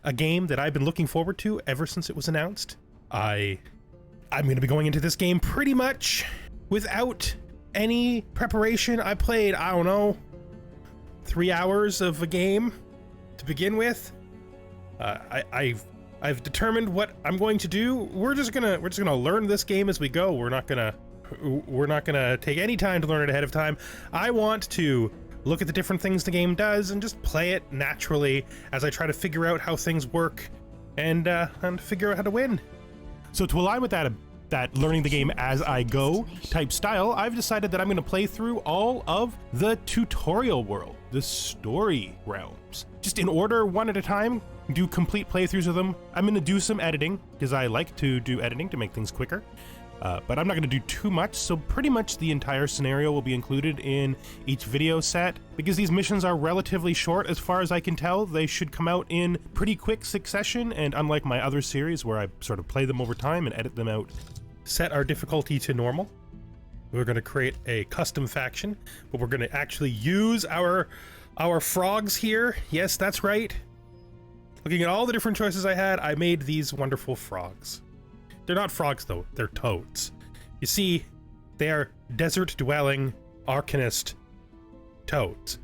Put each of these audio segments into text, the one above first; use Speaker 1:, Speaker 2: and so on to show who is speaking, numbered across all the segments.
Speaker 1: a game that I've been looking forward to ever since it was announced. I'm going to be going into this game pretty much without any preparation. I played, I don't know, 3 hours of a game to begin with. I've determined what I'm going to do. We're just gonna learn this game as we go. We're not gonna take any time to learn it ahead of time. I want to look at the different things the game does and just play it naturally as I try to figure out how things work and figure out how to win. So to align with that learning the game as I go type style, I've decided that I'm going to play through all of the tutorial world, the story realms, just in order, one at a time, do complete playthroughs of them. I'm going to do some editing because I like to do editing to make things quicker, but I'm not going to do too much, so pretty much the entire scenario will be included in each video set. Because these missions are relatively short as far as I can tell, they should come out in pretty quick succession, and unlike my other series where I sort of play them over time and edit them out, set our difficulty to normal. We're going to create a custom faction, but we're going to actually use our frogs here. Yes, that's right. Looking at all the different choices I had, I made these wonderful frogs. They're not frogs though, they're toads. You see, they are desert-dwelling arcanist toads.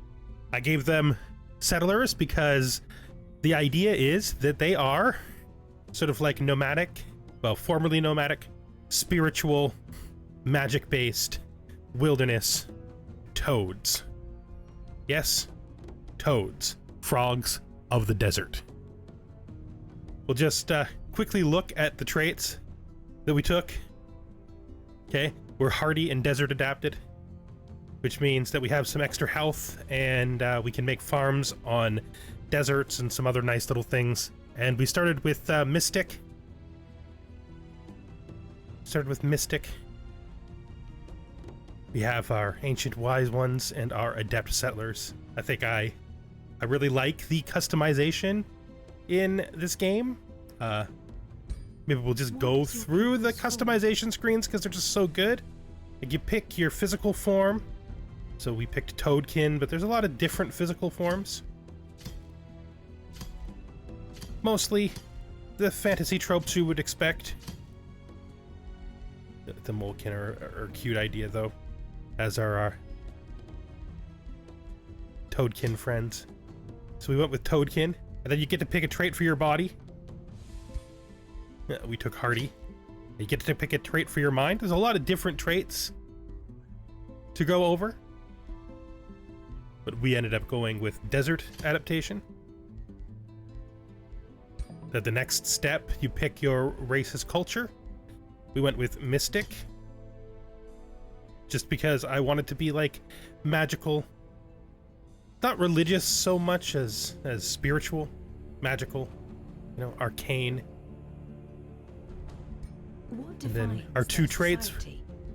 Speaker 1: I gave them settlers because the idea is that they are sort of like nomadic, well, formerly nomadic, spiritual, magic-based, wilderness toads. Yes, toads. Frogs of the desert. We'll just quickly look at the traits that we took. Okay, we're hardy and desert adapted, which means that we have some extra health and we can make farms on deserts and some other nice little things. And we started with Mystic. We have our Ancient Wise Ones and our Adept Settlers. I think I really like the customization in this game. Maybe we'll just go through the customization screens because they're just so good. Like, you pick your physical form. So we picked Toadkin, but there's a lot of different physical forms. Mostly the fantasy tropes you would expect. The Molekin are a cute idea though, as are our Toadkin friends. So we went with Toadkin, and then you get to pick a trait for your body. We took Hardy. You get to pick a trait for your mind. There's a lot of different traits to go over, but we ended up going with Desert Adaptation. At the next step, you pick your race's culture. We went with Mystic, just because I wanted to be like magical, not religious so much as spiritual, magical, you know, arcane. And then our two traits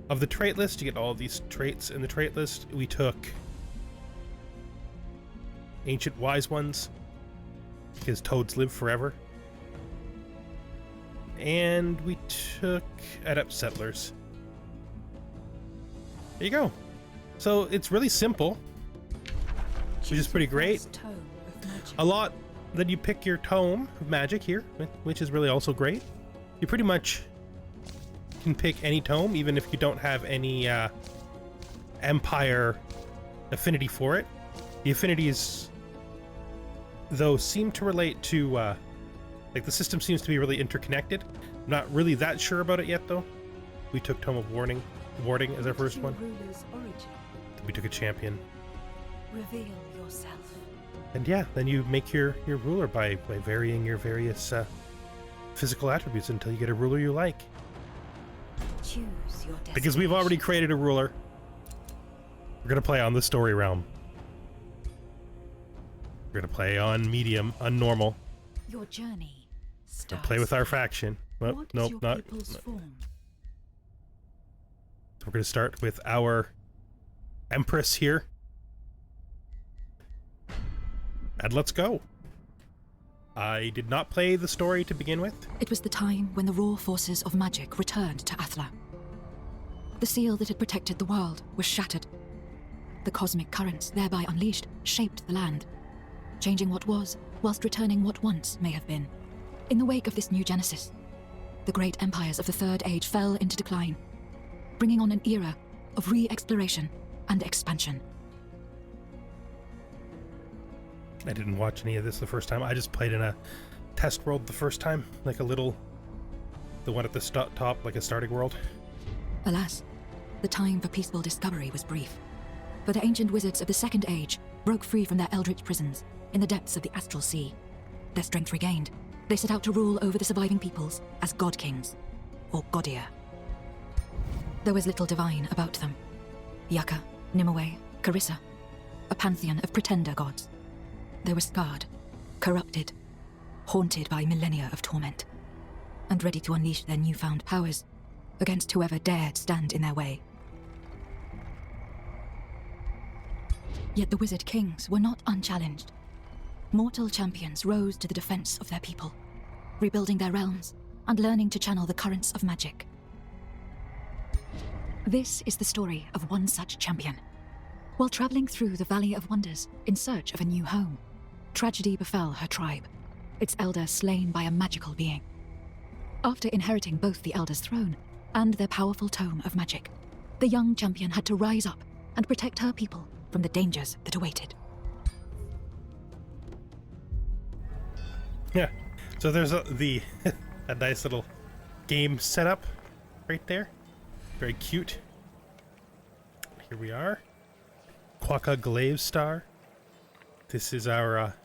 Speaker 1: of the trait list, you get all these traits in the trait list. We took Ancient Wise Ones, because toads live forever. And we took Adept Settlers. There you go. So it's really simple, which is pretty great. A lot, then you pick your Tome of Magic here, which is really also great. You pretty much can pick any tome, even if you don't have any Empire affinity for it. The affinities, though, seem to relate to, like, the system seems to be really interconnected. I'm not really that sure about it yet, though. We took Tome of Warding as our first one. Then we took a Champion.
Speaker 2: Reveal yourself.
Speaker 1: And yeah, then you make your ruler by varying your various physical attributes until you get a ruler you like.
Speaker 2: Choose your destination.
Speaker 1: Because we've already created a ruler, we're gonna play on the story realm. We're gonna play on medium, on normal.
Speaker 2: Your journey starts.
Speaker 1: We'll play with our faction. Well,
Speaker 2: What is
Speaker 1: nope,
Speaker 2: your
Speaker 1: not.
Speaker 2: people's form?
Speaker 1: So we're gonna start with our Empress here. And let's go. I did not play the story to begin with.
Speaker 3: It was the time when the raw forces of magic returned to Athla. The seal that had protected the world was shattered. The cosmic currents thereby unleashed shaped the land, changing what was whilst returning what once may have been. In the wake of this new genesis, the great empires of the Third Age fell into decline, bringing on an era of re-exploration and expansion.
Speaker 1: I didn't watch any of this the first time. I just played in a test world the first time, like a little, the one at the top, like a starting world.
Speaker 3: Alas, the time for peaceful discovery was brief, for the ancient wizards of the Second Age broke free from their eldritch prisons in the depths of the Astral Sea. Their strength regained, they set out to rule over the surviving peoples as God Kings, or Godir. There was little divine about them. Qwakka, Nimue, Carissa, a pantheon of pretender gods. They were scarred, corrupted, haunted by millennia of torment, and ready to unleash their newfound powers against whoever dared stand in their way. Yet the Wizard Kings were not unchallenged. Mortal champions rose to the defense of their people, rebuilding their realms and learning to channel the currents of magic. This is the story of one such champion. While traveling through the Valley of Wonders in search of a new home, tragedy befell her tribe, its elder slain by a magical being. After inheriting both the Elder's throne and their powerful tome of magic, the young champion had to rise up and protect her people from the dangers that awaited.
Speaker 1: Yeah, so there's a nice little game setup right there. Very cute. Here we are. Qwakka Glaive Star. This is our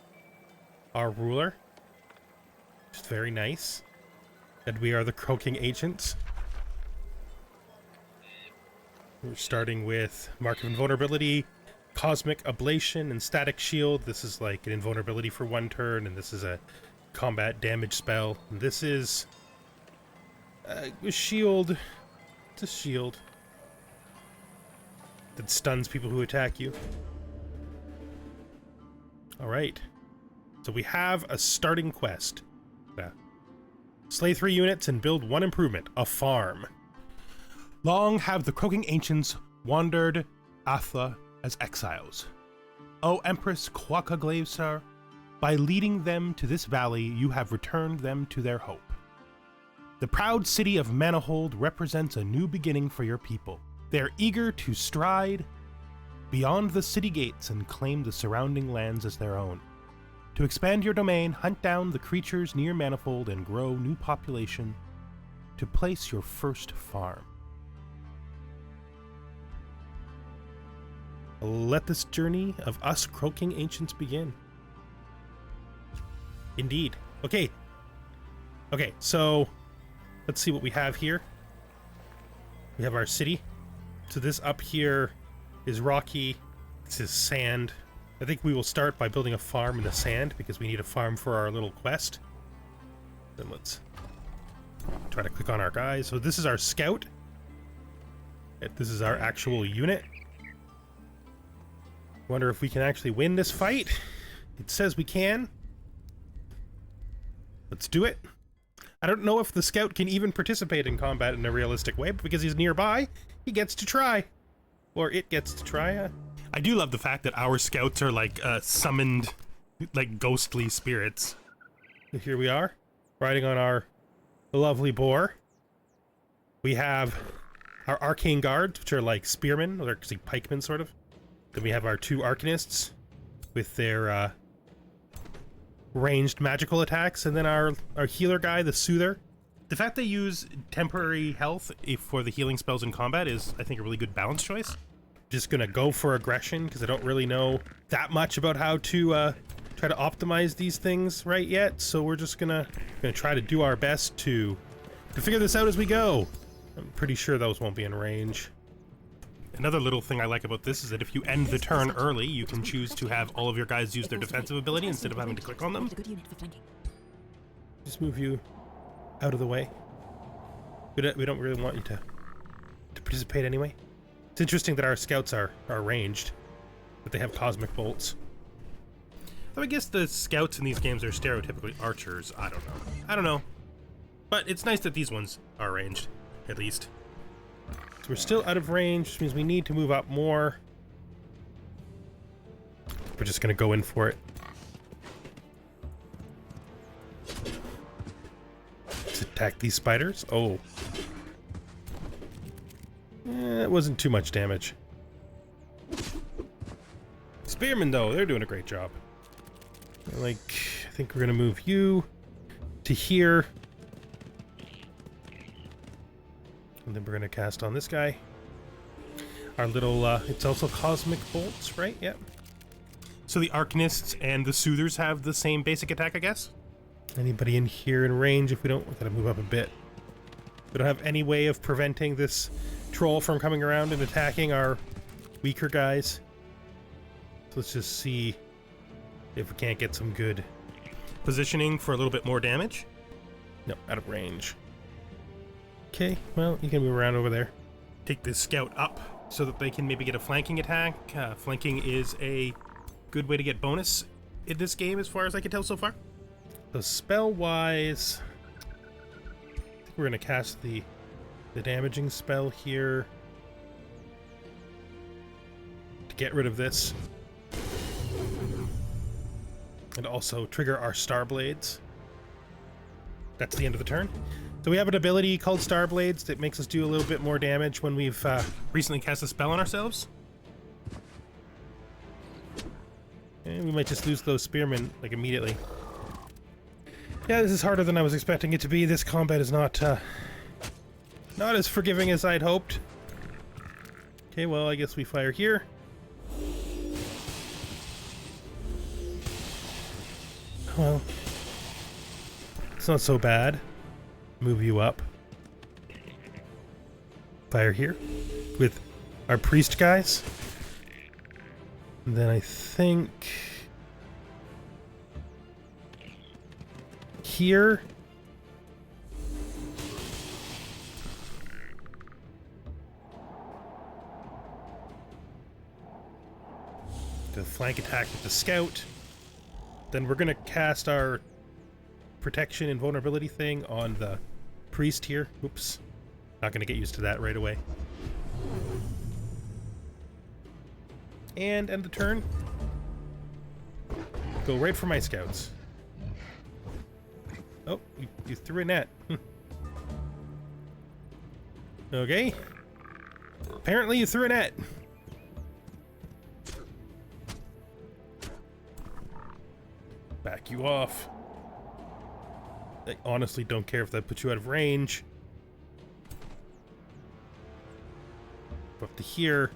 Speaker 1: ruler. Just very nice. And we are the Croaking Ancients. We're starting with Mark of Invulnerability, Cosmic Ablation, and Static Shield. This is like an invulnerability for one turn, and this is a combat damage spell. And this is a shield. It's a shield that stuns people who attack you. Alright. So we have a starting quest. Slay 3 units and build 1 improvement, a farm. Long have the Croaking Ancients wandered Athla as exiles. O Empress Qwakka Glavesar, by leading them to this valley, you have returned them to their hope. The proud city of Manihold represents a new beginning for your people. They are eager to stride beyond the city gates and claim the surrounding lands as their own. To expand your domain, hunt down the creatures near Manifold and grow new population to place your first farm. Let this journey of us Croaking Ancients begin. Indeed. Okay, so let's see what we have here. We have our city. So this up here is rocky. This is sand. I think we will start by building a farm in the sand because we need a farm for our little quest. Then let's try to click on our guys. So this is our scout. This is our actual unit. Wonder if we can actually win this fight. It says we can. Let's do it. I don't know if the scout can even participate in combat in a realistic way, but because he's nearby, he gets to try. Or it gets to try. I do love the fact that our scouts are like summoned, like ghostly spirits. Here we are, riding on our lovely boar. We have our arcane guards, which are like spearmen, or they're like pikemen, sort of. Then we have our 2 arcanists with their ranged magical attacks, and then our healer guy, the soother. The fact they use temporary health for the healing spells in combat is, I think, a really good balance choice. Just gonna go for aggression because I don't really know that much about how to try to optimize these things right yet. So we're just gonna try to do our best to figure this out as we go. I'm pretty sure those won't be in range. Another little thing I like about this is that if you end the turn early, you can choose to have all of your guys use their defensive ability instead of having to click on them. Just move you out of the way. We don't really want you to participate anyway. It's interesting that our scouts are ranged, but they have cosmic bolts. Though I guess the scouts in these games are stereotypically archers. I don't know. But it's nice that these ones are ranged, at least. So we're still out of range, which means we need to move up more. We're just gonna go in for it. Attack these spiders. Oh. It wasn't too much damage. Spearmen, though, they're doing a great job. Like, I think we're gonna move you to here. And then we're gonna cast on this guy. Our little, it's also cosmic bolts, right? Yep. So the Arcanists and the Soothers have the same basic attack, I guess? Anybody in here in range? If we don't, we gotta move up a bit. We don't have any way of preventing this troll from coming around and attacking our weaker guys. So let's just see if we can't get some good positioning for a little bit more damage. Nope, out of range. Okay, well, you can move around over there. Take this scout up so that they can maybe get a flanking attack. Flanking is a good way to get bonus in this game as far as I can tell so far. So spell-wise, I think we're going to cast the damaging spell here to get rid of this. And also trigger our Star Blades. That's the end of the turn. So we have an ability called Star Blades that makes us do a little bit more damage when we've recently cast a spell on ourselves. And we might just lose those spearmen, like, immediately. Yeah, this is harder than I was expecting it to be. This combat is not as forgiving as I'd hoped. Okay, well, I guess we fire here. Well, it's not so bad. Move you up. Fire here with our priest guys. And then I think here. The flank attack with the scout. Then we're gonna cast our protection and vulnerability thing on the priest here. Oops. Not gonna get used to that right away. And end the turn. Go right for my scouts. Oh, you threw a net. Okay. Apparently you threw a net. Back you off. I honestly don't care if that puts you out of range. Up to here.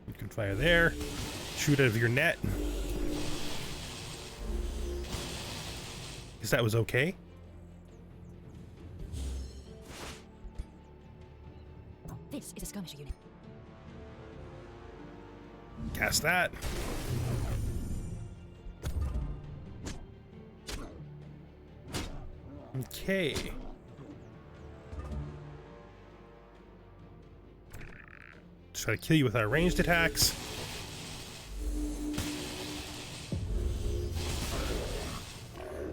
Speaker 1: You can fire there. Shoot out of your net. Guess that was okay.
Speaker 3: This is a skirmisher unit.
Speaker 1: Cast that. Okay. Just try to kill you with our ranged attacks.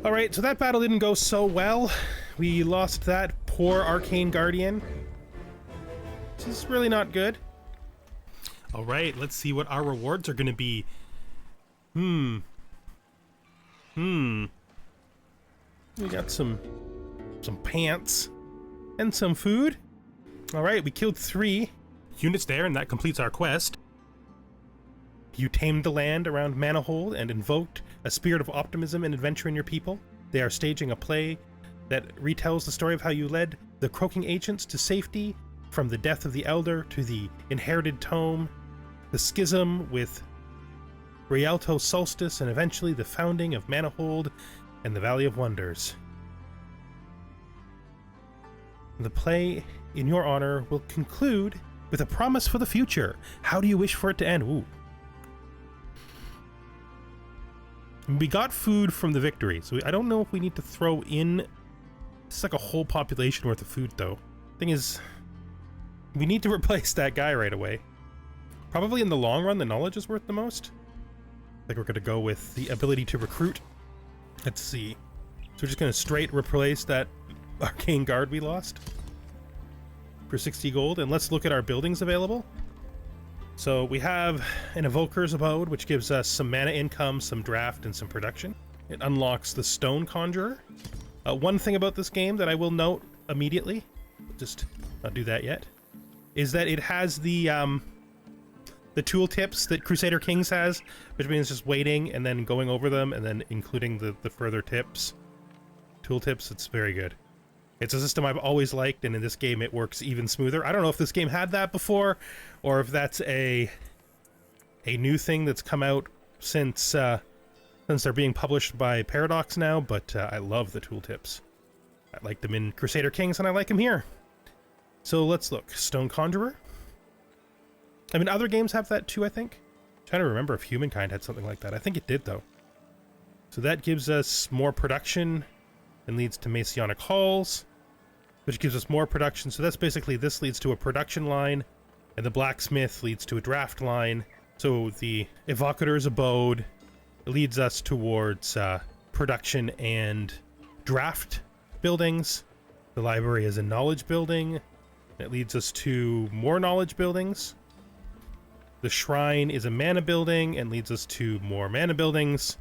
Speaker 1: Alright, so that battle didn't go so well. We lost that poor Arcane Guardian. Which is really not good. Alright, let's see what our rewards are gonna be. We got some pants and some food. Alright, we killed 3 units there, and that completes our quest. You tamed the land around Manihold and invoked a spirit of optimism and adventure in your people. They are staging a play that retells the story of how you led the croaking ancients to safety, from the death of the Elder to the inherited tome, the schism with Rialto Solstice, and eventually the founding of Manihold and the Valley of Wonders. The play, in your honor, will conclude with a promise for the future. How do you wish for it to end? Ooh. We got food from the victory, so I don't know if we need to throw in... It's like a whole population worth of food, though. Thing is, we need to replace that guy right away. Probably in the long run, the knowledge is worth the most. I think we're going to go with the ability to recruit. Let's see. So we're just going to straight replace that Arcane Guard we lost for 60 gold, and let's look at our buildings available. So we have an Evoker's Abode, which gives us some mana income, some draft, and some production. It unlocks the Stone Conjurer. One thing about this game that I will note immediately, just not do that yet, is that it has the tooltips that Crusader Kings has, which means just waiting and then going over them and then including the further tips. Tooltips, it's very good. It's a system I've always liked, and in this game it works even smoother. I don't know if this game had that before, or if that's a new thing that's come out since they're being published by Paradox now, but I love the tooltips. I like them in Crusader Kings, and I like them here. So let's look. Stone Conjurer. I mean, other games have that too, I think. I'm trying to remember if Humankind had something like that. I think it did, though. So that gives us more production and leads to Messianic Halls, which gives us more production. So that's basically, this leads to a production line, and the Blacksmith leads to a draft line. So the Evocator's Abode leads us towards production and draft buildings. The library is a knowledge building. It leads us to more knowledge buildings. The shrine is a mana building and leads us to more mana buildings.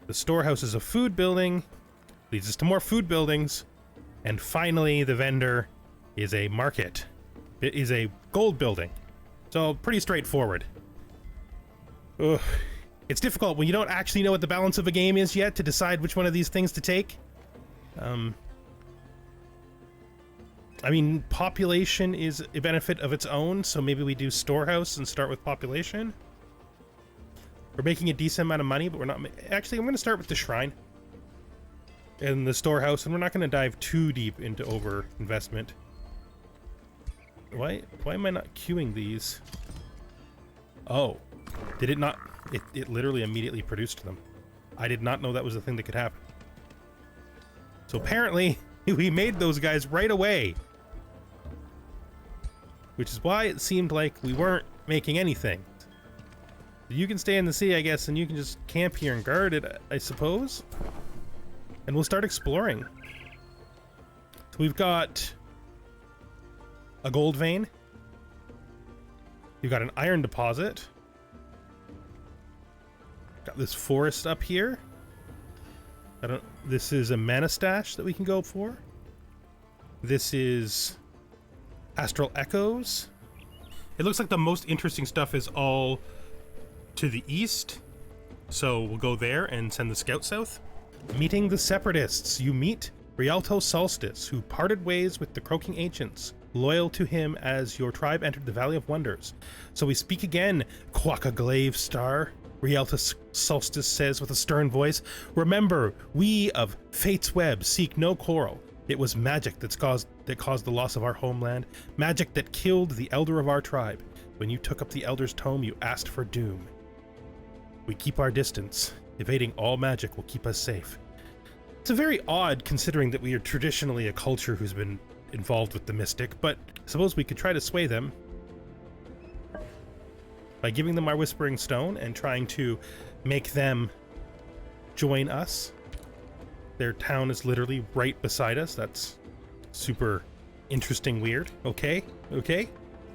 Speaker 1: The storehouse is a food building, leads us to more food buildings. And finally, the vendor is a market. It is a gold building. So pretty straightforward. Ugh. It's difficult when you don't actually know what the balance of a game is yet to decide which one of these things to take. I mean, population is a benefit of its own, so maybe we do storehouse and start with population. We're making a decent amount of money, but we're not... Actually, I'm going to start with the shrine and the storehouse, and we're not going to dive too deep into over-investment. Why am I not queuing these? Oh. Did it not... It literally immediately produced them. I did not know that was a thing that could happen. So apparently, we made those guys right away. Which is why it seemed like we weren't making anything. You can stay in the sea, I guess, and you can just camp here and guard it, I suppose. And we'll start exploring. So we've got a gold vein. We've got an iron deposit. Got this forest up here. This is a mana stash that we can go for. This is Astral Echoes. It looks like the most interesting stuff is all to the east. So we'll go there and send the scout south. Meeting the Separatists. You meet Rialto Solstice, who parted ways with the Croaking Ancients, loyal to him as your tribe entered the Valley of Wonders. So we speak again, Qwakka Glaive Star. Rialto Solstice says with a stern voice, remember, we of Fate's Web seek no quarrel. It was magic that caused the loss of our homeland, magic that killed the elder of our tribe. When you took up the elder's tome, you asked for doom. We keep our distance. Evading all magic will keep us safe. It's a very odd, considering that we are traditionally a culture who's been involved with the mystic, but I suppose we could try to sway them by giving them our Whispering Stone and trying to make them join us. Their town is literally right beside us. That's super interesting, weird. Okay.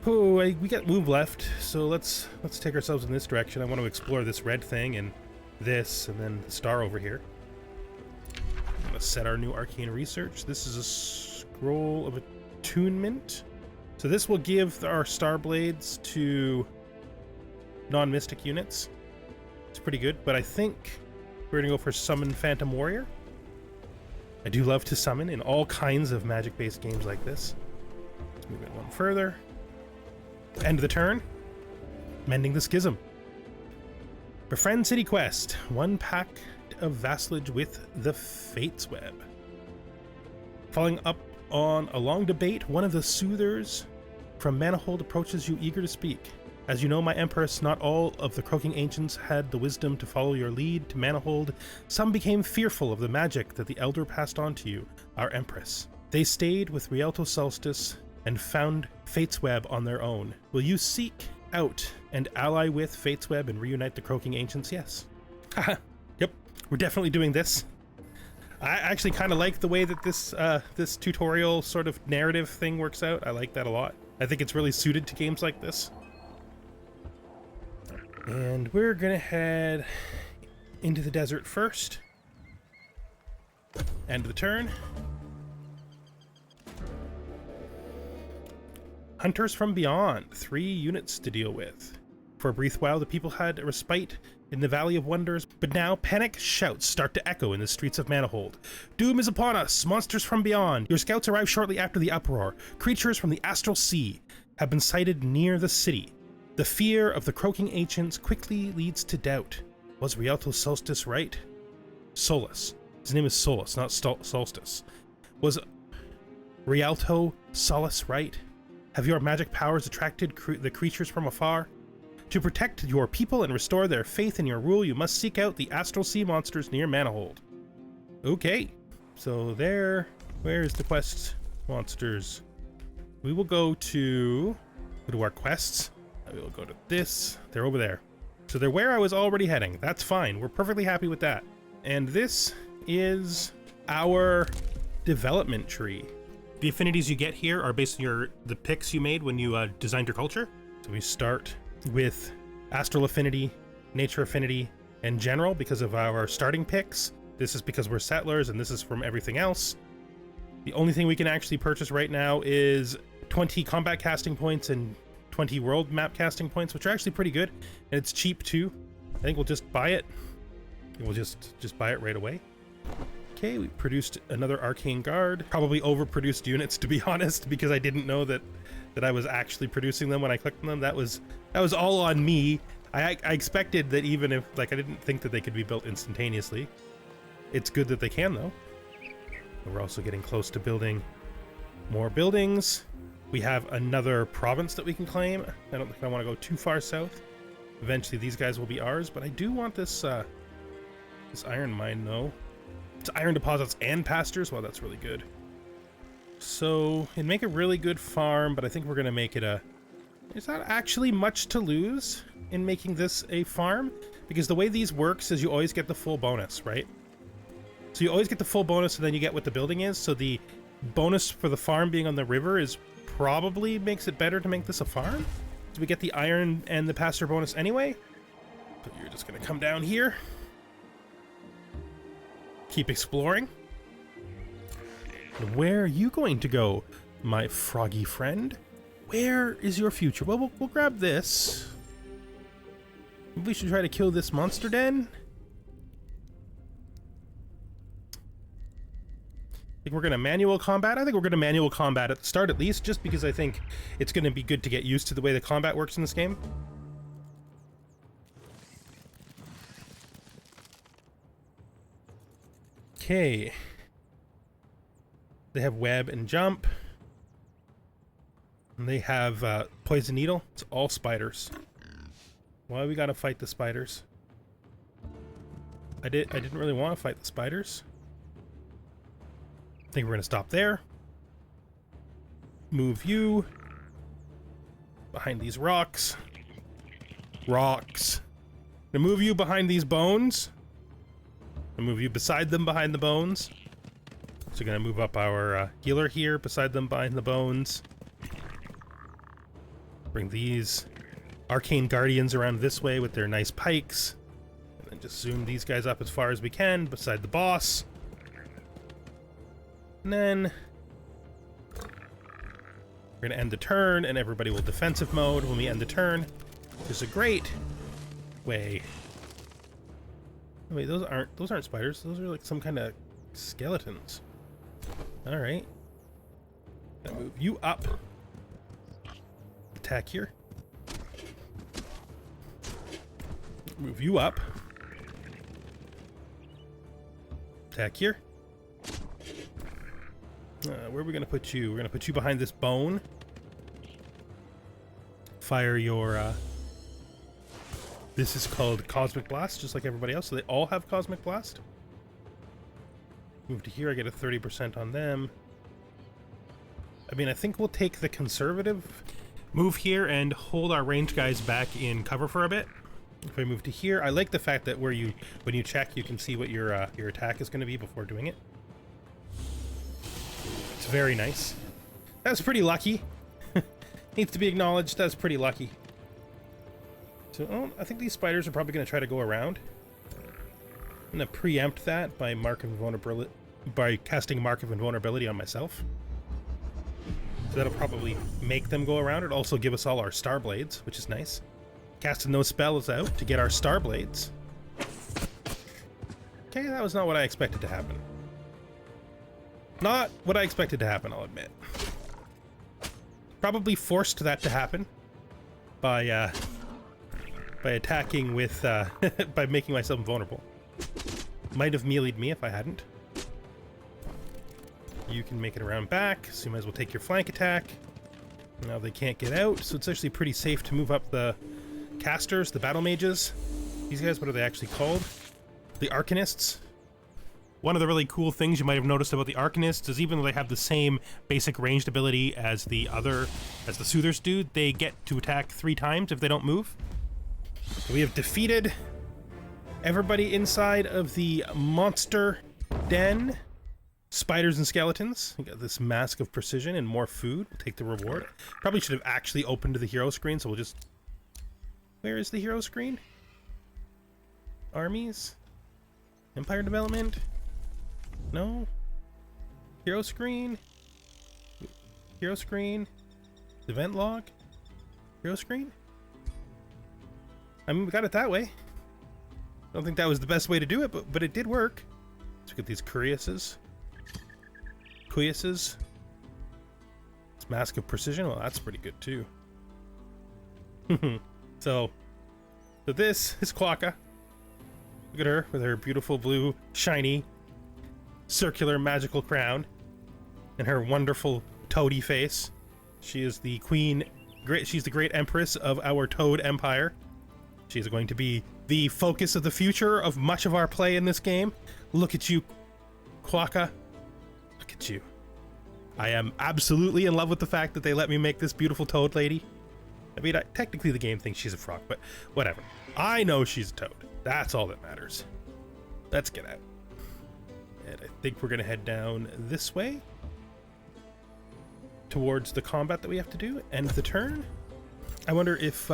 Speaker 1: Oh, we got move left, so let's take ourselves in this direction. I want to explore this red thing and this, and then the star over here. I'm gonna set our new arcane research. This is a scroll of attunement. So this will give our star blades to non-mystic units. It's pretty good, but I think we're gonna go for Summon Phantom Warrior. I do love to summon in all kinds of magic-based games like this. Let's move it one further. End of the turn. Mending the Schism. Befriend City Quest. One pact of vassalage with the Fates Web. Following up on a long debate, one of the soothers from Manihold approaches you eager to speak. As you know, my Empress, not all of the Croaking Ancients had the wisdom to follow your lead to Manihold. Some became fearful of the magic that the Elder passed on to you, our Empress. They stayed with Rialto Solstice and found Fate's Web on their own. Will you seek out and ally with Fate's Web and reunite the Croaking Ancients? Yes. Haha. Yep. We're definitely doing this. I actually kind of like the way that this tutorial sort of narrative thing works out. I like that a lot. I think it's really suited to games like this. And we're gonna head into the desert first. End of the turn. Hunters from Beyond, 3 units to deal with. For a brief while, the people had a respite in the Valley of Wonders, but now panic shouts start to echo in the streets of Manihold. Doom is upon us! Monsters from beyond! Your scouts arrive shortly after the uproar. Creatures from the Astral Sea have been sighted near the city. The fear of the croaking ancients quickly leads to doubt. Was Rialto Solstice right? Solus. His name is Solus, not Solstice. Was Rialto Solus right? Have your magic powers attracted the creatures from afar? To protect your people and restore their faith in your rule, you must seek out the Astral Sea monsters near Manihold. Okay, so where's the quest monsters? We will go to our quests. We will go to this. They're over there. So they're where I was already heading. That's fine. We're perfectly happy with that. And this is our development tree. The affinities you get here are based on the picks you made when you designed your culture. So we start with Astral Affinity, Nature Affinity, and General because of our starting picks. This is because we're settlers, and this is from everything else. The only thing we can actually purchase right now is 20 combat casting points and 20 world map casting points, which are actually pretty good, and it's cheap too. I think we'll just buy it. We'll just buy it right away. Okay, we produced another Arcane Guard. Probably overproduced units, to be honest, because I didn't know that I was actually producing them when I clicked on them. That was all on me. I expected that even if, I didn't think that they could be built instantaneously. It's good that they can, though. We're also getting close to building more buildings. We have another province that we can claim. I don't think I want to go too far south. Eventually these guys will be ours, but I do want this iron mine, though. It's iron deposits and pastures. Well, that's really good. So it'd make a really good farm, but I think we're going to make it there's not actually much to lose in making this a farm, because the way these works is you always get the full bonus, right? So you always get the full bonus, and then you get what the building is. So the bonus for the farm being on the river is probably makes it better to make this a farm. So we get the iron and the pasture bonus anyway. But you're just going to come down here. Keep exploring. And where are you going to go, my froggy friend? Where is your future? Well, we'll grab this. Maybe we should try to kill this monster den. I think we're going to manual combat. I think we're going to manual combat at the start, at least, just because I think it's going to be good to get used to the way the combat works in this game. Okay. They have web and jump. And they have poison needle. It's all spiders. Why we gotta fight the spiders? I didn't really want to fight the spiders. I think we're gonna stop there. Move you behind these rocks. Rocks. Gonna move you behind these bones. Gonna move you beside them behind the bones. So gonna move up our healer here beside them behind the bones. Bring these arcane guardians around this way with their nice pikes. And then just zoom these guys up as far as we can beside the boss. And then we're gonna end the turn and everybody will defensive mode when we end the turn. Which is a great way. Wait, those aren't spiders. Those are like some kind of skeletons. Alright. Gonna move you up. Attack here. Move you up. Attack here. Where are we gonna put you? We're gonna put you behind this bone. Fire your this is called Cosmic Blast, just like everybody else, so they all have Cosmic Blast. Move to here, I get a 30% on them. I mean, I think we'll take the conservative move here and hold our range guys back in cover for a bit. If I move to here, I like the fact that when you check, you can see what your attack is going to be before doing it. It's very nice. That's pretty lucky. Needs to be acknowledged, that's pretty lucky. So, oh, I think these spiders are probably going to try to go around. I'm going to preempt that by casting Mark of Invulnerability on myself. So that'll probably make them go around. It'll also give us all our Star Blades, which is nice. Casting those spells out to get our Star Blades. Okay, that was not what I expected to happen. Not what I expected to happen, I'll admit. Probably forced that to happen by attacking with, by making myself invulnerable. Might have melee'd me if I hadn't. You can make it around back, so you might as well take your flank attack. Now they can't get out, so it's actually pretty safe to move up the casters, the battle mages. These guys, what are they actually called? The Arcanists. One of the really cool things you might have noticed about the Arcanists is even though they have the same basic ranged ability as the Soothers do, they get to attack 3 times if they don't move. So we have defeated everybody inside of the monster den. Spiders and skeletons. We got this Mask of Precision and more food. We'll take the reward. Probably should have actually opened the hero screen, so we'll just... Where is the hero screen? Armies? Empire development? No? Hero screen? Hero screen? Event log? Hero screen? I mean, we got it that way. I don't think that was the best way to do it, but it did work. Let's look at these Cuirassies. This Mask of Precision, well, that's pretty good too. so this is Qwakka. Look at her with her beautiful blue, shiny, circular magical crown and her wonderful toady face. She is the she's the great empress of our Toad Empire. She's going to be the focus of the future of much of our play in this game. Look at you, Qwakka. Look at you. I am absolutely in love with the fact that they let me make this beautiful toad lady. I mean, technically the game thinks she's a frog, but whatever. I know she's a toad. That's all that matters. Let's get out. And I think we're going to head down this way towards the combat that we have to do. End the turn. I wonder if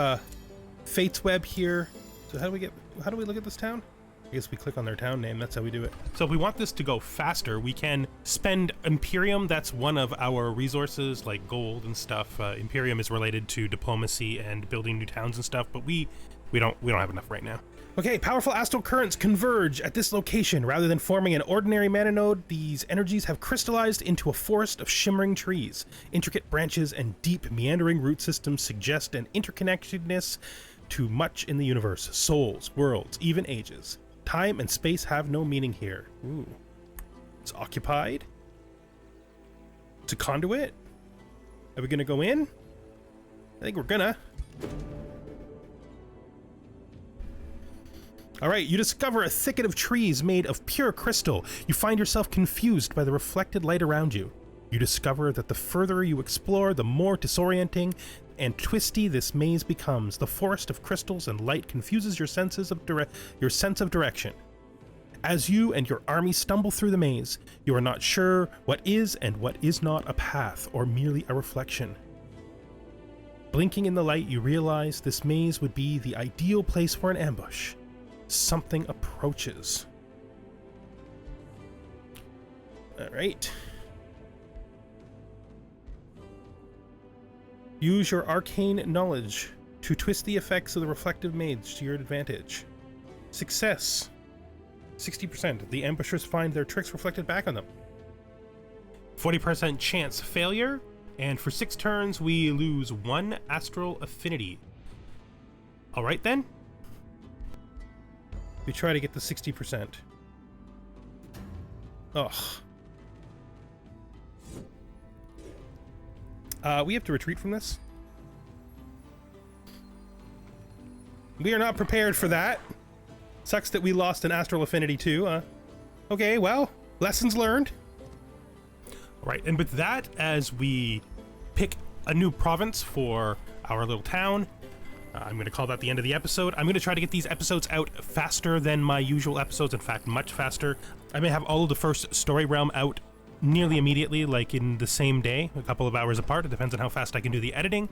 Speaker 1: Fate's Web here... So how do we look at this town? I guess we click on their town name, that's how we do it. So if we want this to go faster, we can spend Imperium. That's one of our resources, like gold and stuff. Imperium is related to diplomacy and building new towns and stuff, but we don't have enough right now. Okay, powerful astral currents converge at this location. Rather than forming an ordinary mana node, these energies have crystallized into a forest of shimmering trees. Intricate branches and deep meandering root systems suggest an interconnectedness to much in the universe. Souls, worlds, even ages. Time and space have no meaning here. Ooh. It's occupied. It's a conduit. Are we gonna go in? I think we're gonna. Alright, you discover a thicket of trees made of pure crystal. You find yourself confused by the reflected light around you. You discover that the further you explore, the more disorienting and twisty this maze becomes. The forest of crystals and light confuses your sense of direction. As you and your army stumble through the maze, you are not sure what is and what is not a path or merely a reflection. Blinking in the light, you realize this maze would be the ideal place for an ambush. Something approaches. All right. Use your arcane knowledge to twist the effects of the reflective maze to your advantage. Success. 60%. The ambushers find their tricks reflected back on them. 40% chance failure. And for 6 turns, we lose 1 astral affinity. All right, then. We try to get the 60%. Ugh. We have to retreat from this. We are not prepared for that. Sucks that we lost an astral affinity too. Okay, well, lessons learned. All right, and with that, as we pick a new province for our little town, I'm going to call that the end of the episode. I'm going to try to get these episodes out faster than my usual episodes, in fact, much faster. I may have all of the first story realm out nearly immediately, like in the same day, a couple of hours apart. It depends on how fast I can do the editing.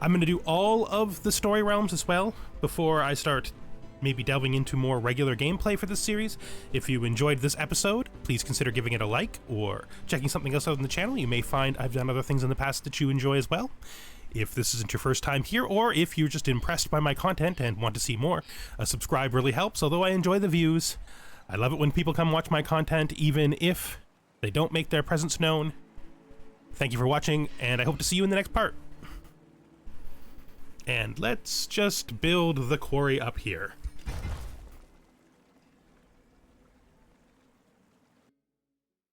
Speaker 1: I'm going to do all of the story realms as well before I start maybe delving into more regular gameplay for this series. If you enjoyed this episode, please consider giving it a like or checking something else out on the channel. You may find I've done other things in the past that you enjoy as well. If this isn't your first time here, or if you're just impressed by my content and want to see more, a subscribe really helps, although I enjoy the views. I love it when people come watch my content, even if they don't make their presence known. Thank you for watching, and I hope to see you in the next part. And let's just build the quarry up here.